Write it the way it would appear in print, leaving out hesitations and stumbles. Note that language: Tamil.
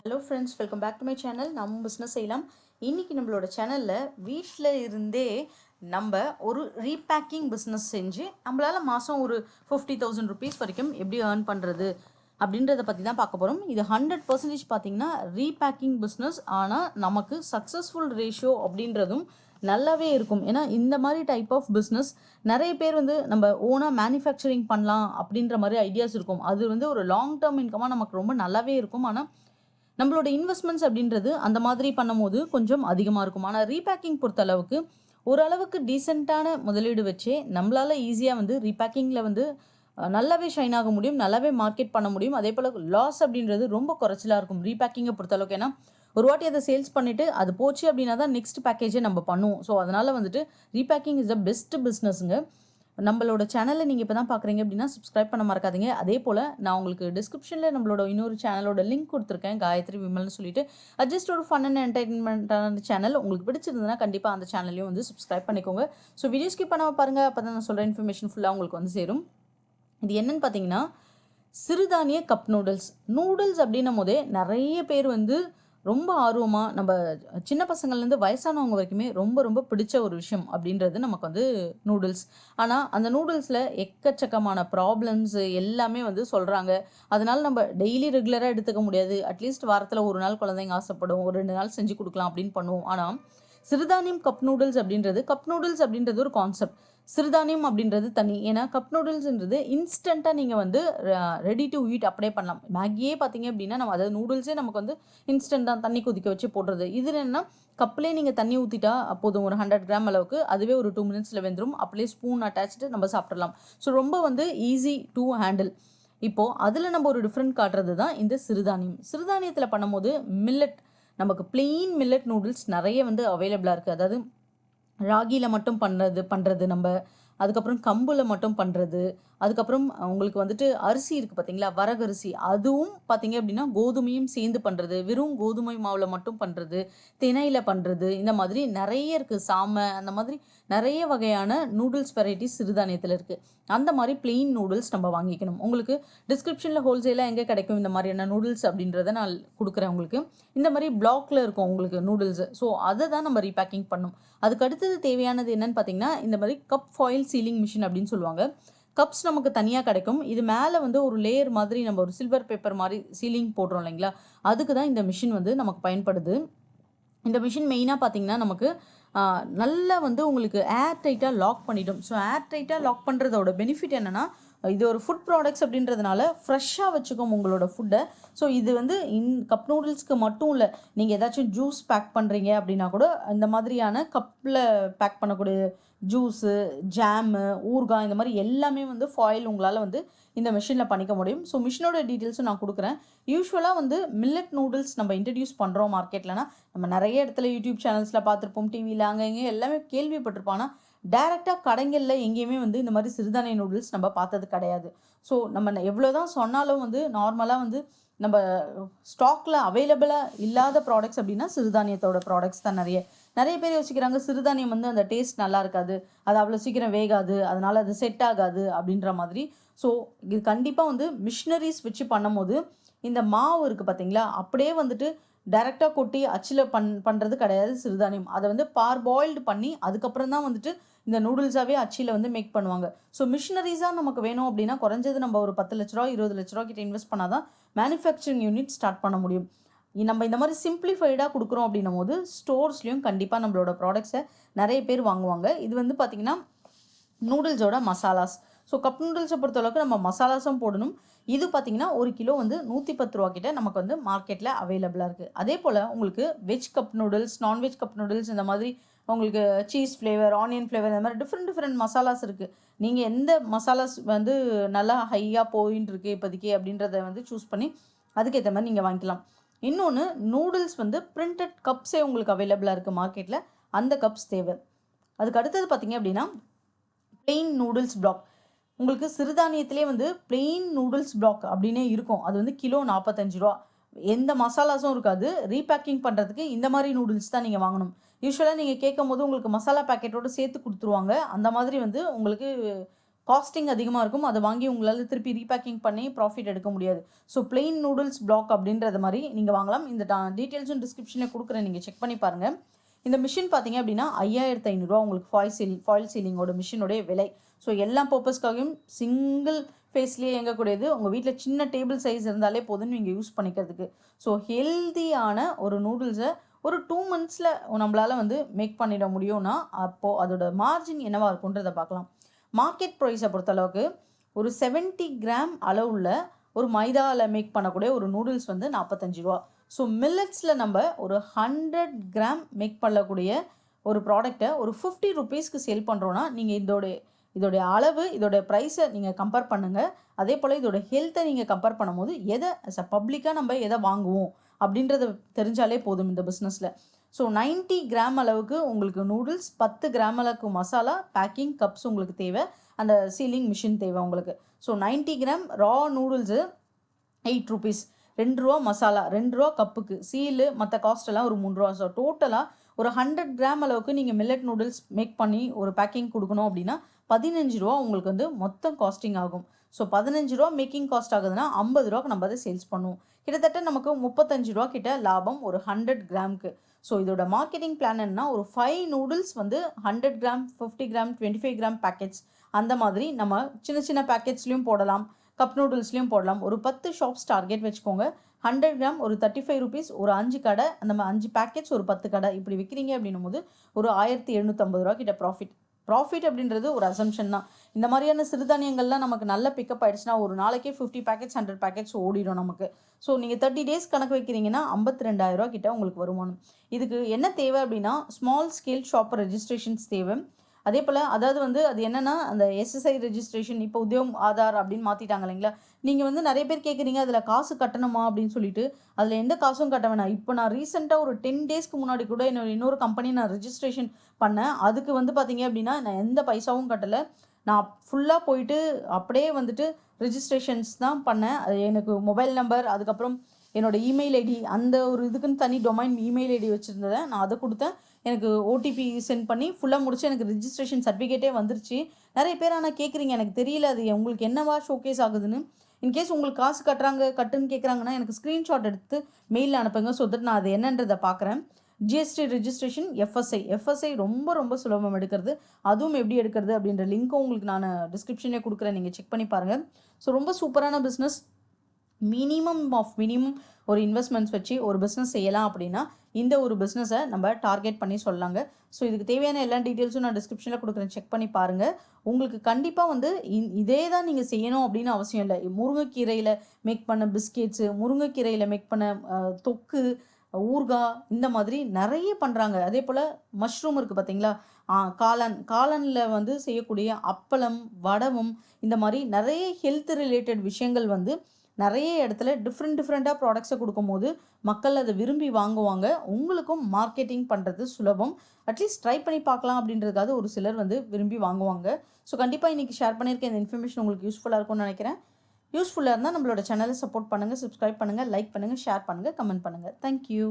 Hello friends, welcome back to my channel. நம்ம பிஸ்னஸ் செய்யலாம். இன்றைக்கி நம்மளோட சேனலில் வீட்டில் இருந்தே நம்ம ஒரு ரீபேக்கிங் பிஸ்னஸ் செஞ்சு நம்மளால் மாதம் ஒரு 50,000 ருபீஸ் வரைக்கும் எப்படி ஏர்ன் பண்ணுறது அப்படின்றத பற்றி தான் பார்க்க போகிறோம். இது 100% பார்த்தீங்கன்னா ரீபேக்கிங் பிஸ்னஸ். ஆனால் நமக்கு சக்ஸஸ்ஃபுல் ரேஷியோ அப்படின்றதும் நல்லாவே இருக்கும். ஏன்னா இந்த மாதிரி டைப் ஆஃப் பிஸ்னஸ் நிறைய பேர் நம்ம ஓனாக மேனுஃபேக்சரிங் பண்ணலாம் அப்படின்ற மாதிரி ஐடியாஸ் இருக்கும். அது ஒரு லாங் டேர்ம் இன்கமாக நமக்கு ரொம்ப நல்லாவே இருக்கும். ஆனால் நம்மளோட இன்வெஸ்ட்மெண்ட்ஸ் அப்படின்றது அந்த மாதிரி பண்ணும்போது கொஞ்சம் அதிகமாக இருக்கும். ஆனால் ரீபேக்கிங் பொறுத்த அளவுக்கு ஓரளவுக்கு டீசெண்டான முதலீடு வச்சே நம்மளால் ஈஸியாக ரீபேக்கிங்கில் நல்லாவே ஷைன் ஆக முடியும், நல்லாவே மார்க்கெட் பண்ண முடியும். அதே போல் லாஸ் அப்படின்றது ரொம்ப குறைச்சலாக இருக்கும் ரீபேக்கிங்கை பொறுத்தளவுக்கு. ஏன்னா ஒரு வாட்டி அதை சேல்ஸ் பண்ணிவிட்டு அது போச்சு அப்படின்னா தான் நெக்ஸ்ட் பேக்கேஜை நம்ம பண்ணுவோம். ஸோ அதனால் ரீபேக்கிங் இஸ் த பெஸ்ட் பிஸ்னஸ்ங்க. நம்மளோட சேனலை நீங்கள் இப்போ தான் பார்க்குறீங்க அப்படின்னா சப்ஸ்கிரைப் பண்ண மறக்காதீங்க. அதே போல் நான் உங்களுக்கு டிஸ்கிரிப்ஷனில் நம்மளோட இன்னொரு சேனலோட லிங்க் கொடுத்துருக்கேன், காயத்ரி விமல்னு சொல்லிட்டு. அது ஜஸ்ட் ஒரு ஃபன் அண்ட் என்டர்டைன்மெண்ட்டான சேனல். உங்களுக்கு பிடிச்சிருந்ததுன்னா கண்டிப்பாக அந்த சேனலையும் சப்ஸ்கிரைப் பண்ணிக்கோங்க. ஸோ வீடியோ ஸ்கிப் பண்ணாமல் பாருங்கள், அப்போ தான் நான் சொல்கிற இன்ஃபர்மேஷன் ஃபுல்லாக உங்களுக்கு சேரும். இது என்னன்னு பார்த்தீங்கன்னா சிறுதானிய கப் நூடுல்ஸ் அப்படின்னும் போதே நிறைய பேர் ரொம்ப ஆர்வமாக நம்ம சின்ன பசங்கள்லேருந்து வயசானவங்க வரைக்குமே ரொம்ப ரொம்ப பிடிச்ச ஒரு விஷயம் அப்படின்றது நமக்கு நூடுல்ஸ். ஆனால் அந்த நூடுல்ஸில் எக்கச்சக்கமான ப்ராப்ளம்ஸ் எல்லாமே சொல்கிறாங்க. அதனால் நம்ம டெய்லி ரெகுலராக எடுத்துக்க முடியாது. அட்லீஸ்ட் வாரத்தில் ஒரு நாள் குழந்தைங்க ஆசைப்படும், ஒரு 2 நாள் செஞ்சு கொடுக்கலாம் அப்படின்னு பண்ணுவோம். ஆனால் சிறுதானியம் கப் நூடுல்ஸ் அப்படின்றது ஒரு கான்செப்ட். சிறுதானியம் அப்படின்றது தனி. ஏன்னா கப் நூடுல்ஸ்ன்றது இன்ஸ்டண்ட்டாக நீங்கள் ரெடி டு ஈட் அப்படியே பண்ணலாம். மேகியே பார்த்தீங்க அப்படின்னா நம்ம அதாவது நூடுல்ஸே நமக்கு இன்ஸ்டன்ட் தான், தண்ணி கொதிக்க வச்சு போடுறது. இது என்னென்னா கப்லேயே நீங்கள் தண்ணி ஊற்றிட்டா போதும், ஒரு 100 கிராம் அளவுக்கு. அதுவே ஒரு 2 மினிட்ஸில் வெந்துடும். அப்படியே ஸ்பூன் அட்டாச்சு நம்ம சாப்பிட்றலாம். ஸோ ரொம்ப ஈஸி டு ஹேண்டில். இப்போது அதில் நம்ம ஒரு டிஃப்ரெண்ட் காட்டுறது தான் இந்த சிறுதானியத்தில் பண்ணும்போது நமக்கு பிளெயின் மில்லட் நூடுல்ஸ் நிறைய அவைலபிளாக இருக்குது. அதாவது ராகியில் மட்டும் பண்ணுறது நம்ம, அதுக்கப்புறம் கம்புல மட்டும் பண்ணுறது, அதுக்கப்புறம் உங்களுக்கு அரிசி இருக்குது பார்த்தீங்களா, வரகரிசி. அதுவும் பார்த்தீங்க அப்படின்னா கோதுமையும் சேர்ந்து பண்ணுறது, வெறும் கோதுமை மாவில் மட்டும் பண்ணுறது, திணையில் பண்ணுறது, இந்த மாதிரி நிறைய இருக்குது. அந்த மாதிரி நிறைய வகையான நூடுல்ஸ் வெரைட்டிஸ் சிறுதானியத்தில் இருக்குது. அந்த மாதிரி பிளெயின் நூடுல்ஸ் நம்ம வாங்கிக்கணும். உங்களுக்கு டிஸ்கிரிப்ஷனில் ஹோல்சேலாக எங்கே கிடைக்கும் இந்த மாதிரியான நூடுல்ஸ் அப்படின்றத நான் கொடுக்குறேன் உங்களுக்கு. இந்த மாதிரி பிளாக்ல இருக்கும் உங்களுக்கு நூடுல்ஸு. ஸோ அதை தான் நம்ம ரீபேக்கிங் பண்ணணும். அதுக்கு அடுத்தது தேவையானது என்னன்னு பார்த்தீங்கன்னா இந்த மாதிரி கப் ஃபாயில் சீலிங் மிஷின் அப்படின்னு சொல்லுவாங்க. கப்ஸ் நமக்கு தனியாக கிடைக்கும். இது மேலே ஒரு லேயர் மாதிரி நம்ம ஒரு சில்வர் பேப்பர் மாதிரி சீலிங் போடுறோம் இல்லைங்களா, அதுக்கு தான் இந்த மிஷின் நமக்கு பயன்படுது. இந்த மிஷின் மெயினாக பார்த்தீங்கன்னா நமக்கு நல்லா உங்களுக்கு ஏர் டைட்டாக லாக் பண்ணிடும். ஸோ ஏர் டைட்டாக லாக் பண்ணுறதோட பெனிஃபிட் என்னென்னா, இது ஒரு ஃபுட் ப்ராடக்ட்ஸ் அப்படின்றதுனால ஃப்ரெஷ்ஷாக வச்சுக்கோம் உங்களோட ஃபுட்டை. ஸோ இது கப் நூடுல்ஸ்க்கு மட்டும் இல்லை, நீங்கள் ஏதாச்சும் ஜூஸ் பேக் பண்ணுறீங்க அப்படின்னா கூட இந்த மாதிரியான கப்பில் பேக் பண்ணக்கூடிய ஜூஸு, ஜாமு, ஊறுகாய், இந்த மாதிரி எல்லாமே ஃபாயில் உங்களால் இந்த மிஷினில் பண்ணிக்க முடியும். ஸோ மிஷினோட டீட்டெயில்ஸும் நான் கொடுக்குறேன். யூஸ்வலாக மில்லட் நூடுல்ஸ் நம்ம இன்ட்ரடியூஸ் பண்ணுறோம் மார்க்கெட்லனா நம்ம நிறைய இடத்துல யூடியூப் சேனல்ஸில் பார்த்துருப்போம், டிவியில் அங்கே இங்கே எல்லாமே கேள்விப்பட்டிருப்போம். ஆனால் டேரெக்டாக கடைகளில் எங்கேயுமே இந்த மாதிரி சிறுதானிய நூடுல்ஸ் நம்ம பார்த்தது கிடையாது. ஸோ நம்ம எவ்வளோ தான் சொன்னாலும் நார்மலாக நம்ம ஸ்டாக்கில் அவைலபிளாக இல்லாத ப்ராடக்ட்ஸ் அப்படின்னா சிறுதானியத்தோட ப்ராடக்ட்ஸ் தான் நிறைய பேர் யோசிக்கிறாங்க சிறுதானியம் அந்த டேஸ்ட் நல்லா இருக்காது, அது அவ்வளோ சீக்கிரம் வேகாது, அதனால் அது செட் ஆகாது அப்படின்ற மாதிரி. ஸோ இது கண்டிப்பாக மிஷினரிஸ் வச்சு பண்ணும்போது இந்த மாவு இருக்குது பார்த்தீங்களா, அப்படியே டைரெக்டாக கொட்டி அச்சில் பண்ணுறது கிடையாது சிறுதானியம். அதை பார்பாயில்டு பண்ணி அதுக்கப்புறம் தான் இந்த நூடுல்ஸாகவே அச்சியில் மேக் பண்ணுவாங்க. ஸோ மிஷினரிஸாக நமக்கு வேணும் அப்படின்னா குறைஞ்சது நம்ம ஒரு 10 லட்ச ரூபா 20 லட்ச ரூபா கிட்ட இன்வெஸ்ட் பண்ணால் தான் மேனுஃபேக்சரிங் யூனிட் ஸ்டார்ட் பண்ண முடியும். நம்ம இந்த மாதிரி சிம்பிளிஃபைடாக கொடுக்குறோம் அப்படின்னும் போது ஸ்டோர்ஸ்லேயும் கண்டிப்பாக நம்மளோட ப்ராடக்ட்ஸை நிறைய பேர் வாங்குவாங்க. இது பார்த்திங்கன்னா நூடுல்ஸோட மசாலாஸ். ஸோ கப் நூடுல்ஸை பொறுத்தளவுக்கு நம்ம மசாலாஸும் போடணும். இது பார்த்திங்கன்னா ஒரு கிலோ 110 ரூபா கிட்ட நமக்கு மார்க்கெட்டில் அவைலபிளாக இருக்குது. அதே போல் உங்களுக்கு veg cup noodles, non veg cup noodles, இந்த மாதிரி உங்களுக்கு சீஸ் ஃப்ளேவர், ஆனியன் ஃப்ளேவர், இந்த மாதிரி டிஃப்ரெண்ட் மசாலாஸ் இருக்குது. நீங்கள் எந்த மசாலாஸ் நல்லா ஹையாக போயின்னு இருக்குது இப்போதைக்கு அப்படின்றத சூஸ் பண்ணி அதுக்கேற்ற மாதிரி நீங்கள் வாங்கிக்கலாம். இன்னொன்று நூடுல்ஸ் பிரிண்டட் கப்ஸே உங்களுக்கு அவைலபிளாக இருக்குது மார்க்கெட்டில். அந்த கப்ஸ் தேவை. அதுக்கு அடுத்தது பார்த்திங்க அப்படின்னா பிளெயின் நூடுல்ஸ் பிளாக். உங்களுக்கு சிறுதானியத்திலே பிளெயின் நூடுல்ஸ் பிளாக் அப்படின்னே இருக்கும். அது கிலோ 45 ரூபா. எந்த மசாலாஸும் இருக்காது. ரீபேக்கிங் பண்ணுறதுக்கு இந்த மாதிரி நூடுல்ஸ் தான் நீங்கள் வாங்கணும். யூஸ்வலாக நீங்கள் கேட்கும் போது உங்களுக்கு மசாலா பேக்கெட்டோடு சேர்த்து கொடுத்துருவாங்க. அந்த மாதிரி உங்களுக்கு காஸ்டிங் அதிகமாக இருக்கும். அதை வாங்கி உங்களால் திருப்பி ரீபேக்கிங் பண்ணி ப்ராஃபிட் எடுக்க முடியாது. ஸோ பிளெயின் நூடுல்ஸ் பிளாக் அப்படின்றது மாதிரி நீங்கள் வாங்கலாம். இந்த டீட்டெயில்ஸும் டிஸ்கிரிப்ஷனில் கொடுக்குறேன், நீங்கள் செக் பண்ணி பாருங்கள். இந்த மிஷின் பார்த்தீங்க அப்படின்னா 5500 உங்களுக்கு ஃபாயில் சீலிங்கோட மிஷினோடைய விலை. ஸோ எல்லா பர்பஸ்க்காகவும் சிங்கிள் ஃபேஸ்லேயே இயங்கக்கூடியது. உங்கள் வீட்டில் சின்ன டேபிள் சைஸ் இருந்தாலே போதும் நீங்கள் யூஸ் பண்ணிக்கிறதுக்கு. ஸோ ஹெல்த்தியான ஒரு நூடுல்ஸை ஒரு 2 months நம்மளால் மேக் பண்ணிட முடியும்னா அப்போது அதோட மார்ஜின் என்னவாக இருக்குன்றதை பார்க்கலாம். மார்க்கெட் ப்ரைஸை பொறுத்தளவுக்கு ஒரு 70 கிராம் அளவுள்ள ஒரு மைதாவில் மேக் பண்ணக்கூடிய ஒரு நூடுல்ஸ் 45 ரூபா. ஸோ மில்லட்ஸில் நம்ம ஒரு 100 கிராம் மேக் பண்ணக்கூடிய ஒரு ப்ராடக்டை ஒரு 50 rupeesக்கு சேல் பண்ணுறோன்னா நீங்கள் இதோடைய அளவு இதோடைய ப்ரைஸை நீங்கள் கம்பேர் பண்ணுங்கள். அதே போல் இதோட ஹெல்த்தை நீங்கள் கம்பேர் பண்ணும்போது எதை பப்ளிக்காக நம்ம எதை வாங்குவோம் அப்படின்றத தெரிஞ்சாலே போதும் இந்த பிஸ்னஸில். ஸோ 90 கிராம் அளவுக்கு உங்களுக்கு நூடுல்ஸ், 10 கிராம் அளவுக்கு மசாலா, பேக்கிங் கப்ஸ் உங்களுக்கு தேவை, அந்த சீலிங் மிஷின் தேவை உங்களுக்கு. ஸோ 90 கிராம் ரா நூடுல்ஸு 8 rupees, 2 ரூபா மசாலா, 2 ரூபா கப்புக்கு, சீலு மற்ற காஸ்ட் எல்லாம் ஒரு 3 ரூபா. ஸோ டோட்டலாக ஒரு 100 கிராம் அளவுக்கு நீங்கள் மில்லட் நூடுல்ஸ் மேக் பண்ணி ஒரு பேக்கிங் கொடுக்கணும் அப்படின்னா 15 ரூபா உங்களுக்கு மொத்தம் காஸ்டிங் ஆகும். ஸோ 15 ரூபா மேக்கிங் காஸ்ட் ஆகுதுன்னா 50 ரூபாக்கு நம்ம அதை சேல்ஸ் பண்ணுவோம். கிட்டத்தட்ட நமக்கு 35 ரூபா கிட்ட லாபம் ஒரு 100 கிராமுக்கு. ஸோ இதோட மார்க்கெட்டிங் பிளான் என்னன்னா ஒரு 5 noodles 100 gram, 50 gram, 25 gram packets அந்த மாதிரி நம்ம சின்ன சின்ன பேக்கெட்ஸ்லையும் போடலாம், கப் நூடுல்ஸ்லையும் போடலாம். ஒரு 10 ஷாப்ஸ் டார்கெட் வச்சுக்கோங்க. 100 கிராம் ஒரு 35 rupees, ஒரு 5 கடை, அந்த 5 பேக்கெட்ஸ் ஒரு 10 கடை இப்படி விற்கிறீங்க அப்படின்னும் போது ஒரு 1750 ரூபா கிட்ட ப்ராஃபிட் அப்படின்றது ஒரு அசம்ஷன் தான். இந்த மாதிரியான சிறுதானியங்கள்லாம் நமக்கு நல்ல பிக்கப் ஆகிடுச்சுன்னா ஒரு நாளைக்கே 50 பேக்கெட்ஸ் 100 பேக்கெட்ஸ் ஓடிடும் நமக்கு. ஸோ நீங்கள் 30 days கணக்கு வைக்கிறீங்கன்னா 52,000 ரூபா கிட்ட உங்களுக்கு வருமானம். இதுக்கு என்ன தேவை அப்படின்னா ஸ்மால் ஸ்கேல் ஷாப் ரெஜிஸ்ட்ரேஷன்ஸ் தேவை. அதே போல் அதாவது அது என்னென்னா அந்த SSI ரெஜிஸ்ட்ரேஷன் இப்போ உத்தியோகம் ஆதார் அப்படின்னு மாற்றிட்டாங்க இல்லைங்களா. நீங்கள் நிறைய பேர் கேட்குறீங்க அதில் காசு கட்டணுமா அப்படின்னு சொல்லிட்டு. அதில் எந்த காசும் கட்ட வேணாம். இப்போ நான் ரீசெண்டாக ஒரு 10 daysக்கு முன்னாடி கூட இன்னொரு கம்பெனி நான் ரெஜிஸ்ட்ரேஷன் பண்ணேன். அதுக்கு பார்த்தீங்க அப்படின்னா நான் எந்த பைசாவும் கட்டலை. நான் ஃபுல்லாக போயிட்டு அப்படியே ரெஜிஸ்ட்ரேஷன்ஸ் தான் பண்ணேன். அது எனக்கு மொபைல் நம்பர், அதுக்கப்புறம் என்னோடய இமெயில் ஐடி, அந்த ஒரு இதுக்குன்னு தனி டொமைன் இமெயில் ஐடி வச்சுருந்தேன். நான் அதை கொடுத்தேன். எனக்கு OTP சென்ட் பண்ணி ஃபுல்லாக முடிச்சு எனக்கு ரிஜிஸ்ட்ரேஷன் சர்டிஃபிகேட்டே வந்துருச்சு. நிறைய பேர் ஆனால் கேட்குறீங்க எனக்கு தெரியல அது உங்களுக்கு என்னவா ஷோகேஸ் ஆகுதுன்னு. இன்கேஸ் உங்களுக்கு காசு கட்டுன்னு கேட்குறாங்கன்னா எனக்கு ஸ்க்ரீன்ஷாட் எடுத்து மெயிலில் அனுப்புங்க. ஸோ தட் நான் அது என்னன்றதை பார்க்குறேன். GST ரெஜிஸ்ட்ரேஷன், FSI ரொம்ப ரொம்ப சுலபம் எடுக்கிறது. அதுவும் எப்படி எடுக்கிறது அப்படின்ற லிங்க்கும் உங்களுக்கு நான் டிஸ்கிரிப்ஷனே கொடுக்குறேன், நீங்கள் செக் பண்ணி பாருங்கள். ஸோ ரொம்ப சூப்பரான பிஸ்னஸ். மினிமம் ஒரு இன்வெஸ்ட்மெண்ட்ஸ் வச்சு ஒரு பிஸ்னஸ் செய்யலாம் அப்படின்னா இந்த ஒரு பிஸ்னஸை நம்ம டார்கெட் பண்ணி சொல்லலாங்க. ஸோ இதுக்கு தேவையான எல்லா டீட்டெயில்ஸும் நான் டிஸ்கிரிப்ஷனில் கொடுக்குறேன், செக் பண்ணி பாருங்கள். உங்களுக்கு கண்டிப்பாக இதே தான் நீங்கள் செய்யணும் அப்படின்னு அவசியம் இல்லை. முருங்கைக்கீரையில் மேக் பண்ண பிஸ்கெட்ஸு, முருங்கைக்கீரையில் மேக் பண்ண தொக்கு, ஊறுகாய், இந்த மாதிரி நிறைய பண்ணுறாங்க. அதே போல் மஷ்ரூம் இருக்குது பார்த்தீங்களா, காளானில் செய்யக்கூடிய அப்பளம், வடவும், இந்த மாதிரி நிறைய ஹெல்த் ரிலேட்டட் விஷயங்கள் நிறைய இடத்துல டிஃப்ரெண்ட்டாக ப்ராடக்ட்ஸை கொடுக்கும்போது மக்கள் அதை விரும்பி வாங்குவாங்க. உங்களுக்கும் மார்க்கெட்டிங் பண்ணுறது சுலபம். அட்லீஸ்ட் ட்ரை பண்ணி பார்க்கலாம் அப்படின்றதுக்காக ஒரு சிலர் விரும்பி வாங்குவாங்க. ஸோ கண்டிப்பாக இன்றைக்கி ஷேர் பண்ணியிருக்க இந்த இன்ஃபர்மேஷன் உங்களுக்கு யூஸ்ஃபுல்லாக இருக்கும்னு நினைக்கிறேன். யூஸ்ஃபுல்லாக இருந்தால் நம்மளோட சேனலை சப்போர்ட் பண்ணுங்கள், சப்ஸ்கிரைப் பண்ணுங்கள், லைக் பண்ணுங்கள், ஷேர் பண்ணுங்கள், கமெண்ட் பண்ணுங்கள். தேங்க்யூ.